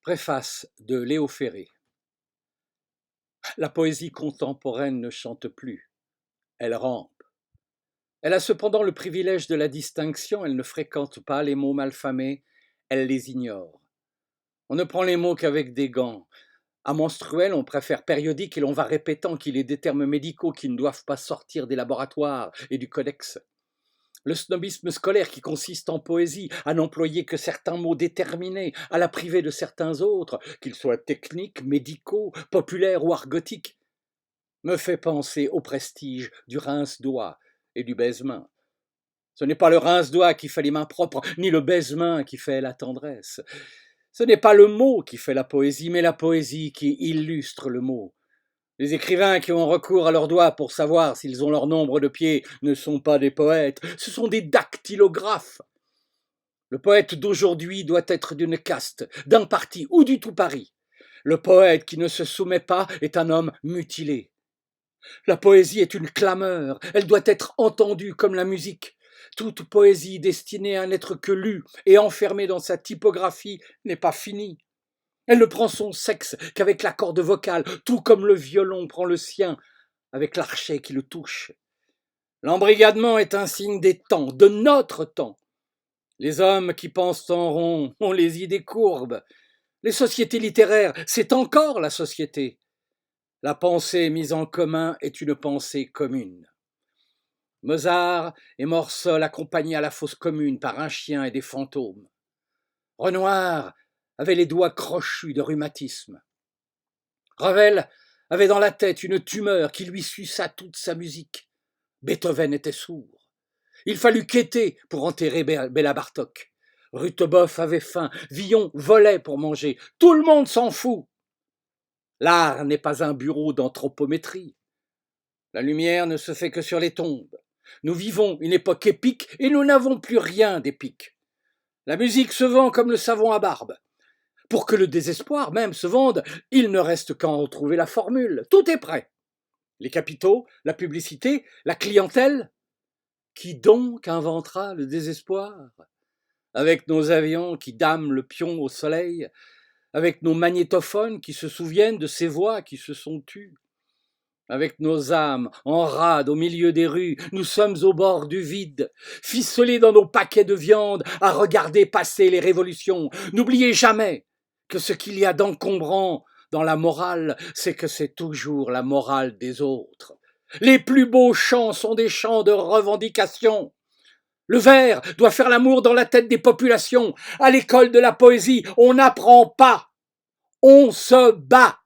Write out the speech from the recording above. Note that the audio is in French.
Préface de Léo Ferré. La poésie contemporaine ne chante plus, elle rampe. Elle a cependant le privilège de la distinction, elle ne fréquente pas les mots malfamés, elle les ignore. On ne prend les mots qu'avec des gants. À menstruel, on préfère périodique et l'on va répétant qu'il est des termes médicaux qui ne doivent pas sortir des laboratoires et du codex. Le snobisme scolaire qui consiste en poésie à n'employer que certains mots déterminés, à la priver de certains autres, qu'ils soient techniques, médicaux, populaires ou argotiques, me fait penser au prestige du rince-doigt et du baise-main. Ce n'est pas le rince-doigt qui fait les mains propres, ni le baise-main qui fait la tendresse. Ce n'est pas le mot qui fait la poésie, mais la poésie qui illustre le mot. Les écrivains qui ont recours à leurs doigts pour savoir s'ils ont leur nombre de pieds ne sont pas des poètes, ce sont des dactylographes. Le poète d'aujourd'hui doit être d'une caste, d'un parti ou du tout Paris. Le poète qui ne se soumet pas est un homme mutilé. La poésie est une clameur, elle doit être entendue comme la musique. Toute poésie destinée à n'être que lue et enfermée dans sa typographie n'est pas finie. Elle ne prend son sexe qu'avec la corde vocale, tout comme le violon prend le sien avec l'archet qui le touche. L'embrigadement est un signe des temps, de notre temps. Les hommes qui pensent en rond ont les idées courbes. Les sociétés littéraires, c'est encore la société. La pensée mise en commun est une pensée commune. Mozart est mort seul, accompagné à la fosse commune par un chien et des fantômes. Renoir avait les doigts crochus de rhumatisme. Ravel avait dans la tête une tumeur qui lui suça toute sa musique. Beethoven était sourd. Il fallut quêter pour enterrer Béla Bartok. Rutebeuf avait faim, Villon volait pour manger. Tout le monde s'en fout. L'art n'est pas un bureau d'anthropométrie. La lumière ne se fait que sur les tombes. Nous vivons une époque épique et nous n'avons plus rien d'épique. La musique se vend comme le savon à barbe. Pour que le désespoir même se vende, il ne reste qu'à en retrouver la formule. Tout est prêt. Les capitaux, la publicité, la clientèle. Qui donc inventera le désespoir? Avec nos avions qui dament le pion au soleil, avec nos magnétophones qui se souviennent de ces voix qui se sont tues, avec nos âmes en rade au milieu des rues, nous sommes au bord du vide, ficelés dans nos paquets de viande à regarder passer les révolutions. N'oubliez jamais que ce qu'il y a d'encombrant dans la morale, c'est que c'est toujours la morale des autres. Les plus beaux chants sont des chants de revendication. Le vers doit faire l'amour dans la tête des populations. À l'école de la poésie, on n'apprend pas, on se bat.